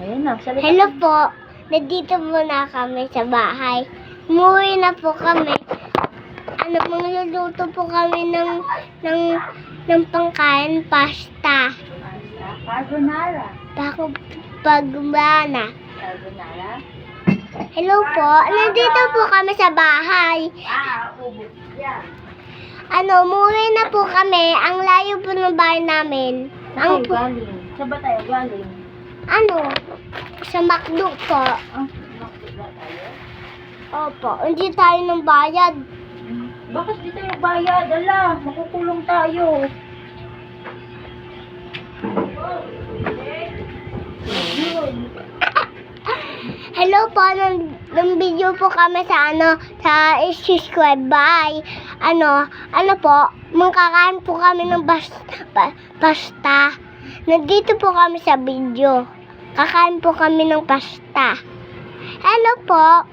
Ayan na, salita. Hello po. Nandito muna kami sa bahay. Umuwi na po kami. Magluluto po kami ng pangkain, pasta. Carbonara. Pagumana. Carbonara? Hello po. Nandito po kami sa bahay. Ubus yan. Umuwi na po kami. Ang layo po ng bahay namin. Saan tayo galing? Saan ba tayo galing? Sa McDo po. Makikita tayo? Opo. Hindi tayo ng bayad. Bakit di tayo bayad? Ala, makukulong tayo. Hello po, ng video po kami sa subscribe. Bye. Po, magkakain po kami ng pasta. Nandito po kami sa video. Kakain po kami ng pasta. Hello po.